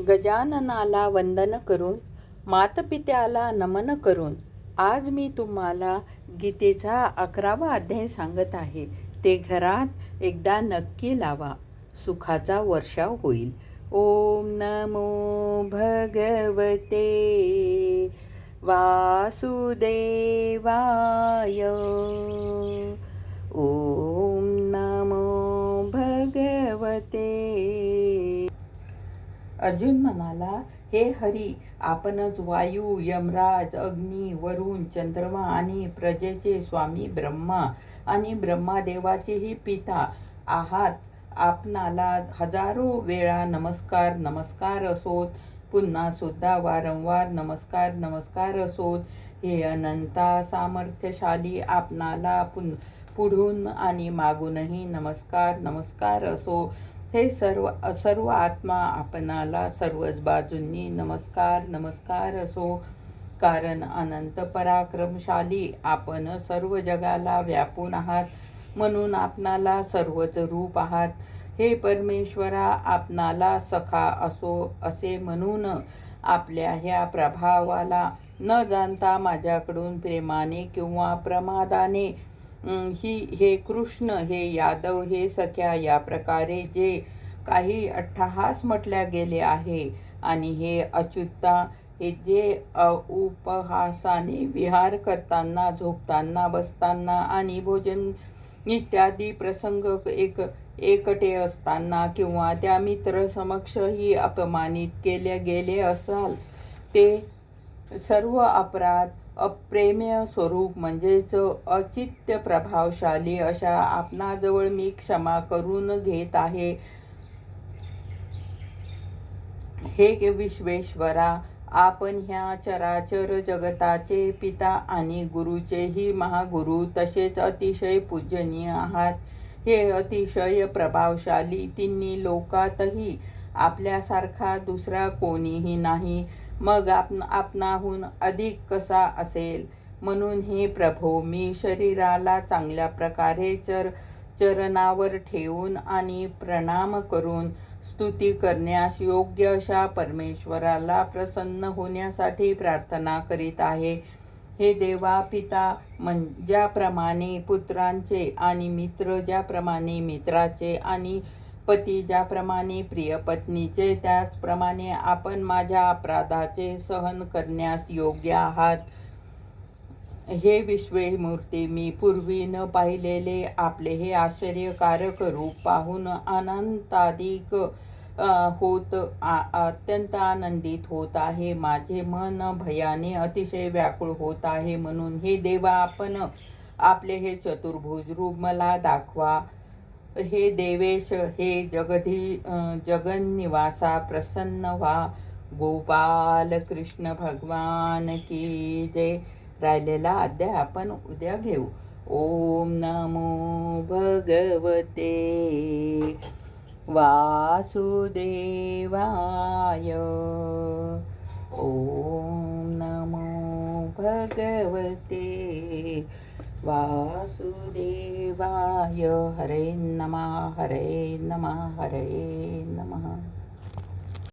गजाननाला वंदन करून, मातपित्याला नमन करून आज मी तुम्हाला गीतेचा 11वा अध्याय सांगत आहे. ते घरात एकदा नक्की लावा, सुखाचा वर्षाव होईल. ओम नमो भगवते वासुदेवाय. ओम नमो भगवते. अर्जुन म्हणाला, हे हरी, आपणच वायू, यमराज, अग्नी, वरुण, चंद्रमा आणि प्रजेचे स्वामी ब्रह्मा आणि ब्रह्मादेवाचेही पिता आहात. आपणाला हजारो वेळा नमस्कार नमस्कार असोत, पुन्हा सुद्धा वारंवार नमस्कार नमस्कार असोत. हे अनंता सामर्थ्यशाली आपणाला पुढून आणि मागूनही नमस्कार नमस्कार असो. हे सर्व आत्मा आपणाला सर्वच बाजूंनी नमस्कार नमस्कार असो. कारण अनंत पराक्रमशाली आपण सर्व जगाला व्यापून आहात, म्हणून आपणाला सर्वच रूप आहात. हे परमेश्वरा, आपणाला सखा असो असे म्हणून आपल्या ह्या प्रभावाला न जाणता माझ्याकडून प्रेमाने किंवा प्रमादाने हे कृष्ण, हे यादव, हे सख्या या प्रकारे जे काही अट्टहास म्हटल्या गेले आहे, आणि हे अच्युता, हे जे उपहासाने विहार करताना, झोपताना, बसताना आणि भोजन इत्यादी प्रसंग एकटे असताना किंवा त्या मित्र समक्षही अपमानित केले गेले असाल, ते सर्व अपराध अप्रेम्य स्वरूप म्हणजेच अचित्य प्रभावशाली अशा आपणाजवळ मी क्षमा करून घेत आहे. हे विश्वेश्वरा, आपण ह्या चराचर जगताचे पिता आणि गुरुचेही महागुरु तसेच अतिशय पूजनीय आहात. हे अतिशय प्रभावशाली तिन्ही लोकातही आपल्यासारखा दुसरा कोणीही नाही, मग आपणाहून अधिक कसा असेल. म्हणून हे प्रभो, मी शरीराला चांगल्या प्रकारे चरणावर ठेवून आणि प्रणाम करून स्तुती करण्यास योग्य अशा परमेश्वराला प्रसन्न होण्यासाठी प्रार्थना करीत आहे. हे देवा पिता, ज्याप्रमाणे पुत्रांचे आणि मित्र ज्याप्रमाणे मित्राचे आणि पती ज्याप्रमाणे प्रिय पत्नीचे, त्याचप्रमाणे आपण माझ्या अपराधाचे सहन करण्यास योग्य आहात. हे विश्वमूर्ती, मी पूर्वी न पाहिलेले आपले हे आश्चर्यकारक रूप पाहून अनंताधिक अत्यंत आनंदित होत आहे. माझे मन भयाने अतिशय व्याकुळ होत आहे. म्हणून हे देवा, आपण आपले हे चतुर्भुज रूप मला दाखवा. हे देवेश, हे जगन्निवासा प्रसन्न व्हा. गोपाल कृष्ण भगवान की जय. राहिलेला अध्याय आपण उद्या घेऊ. ओम नमो भगवते वासुदेवाय. ओम नमो भगवते वासुदेवाय. हरे नमः, हरे नमः, हरे नमः.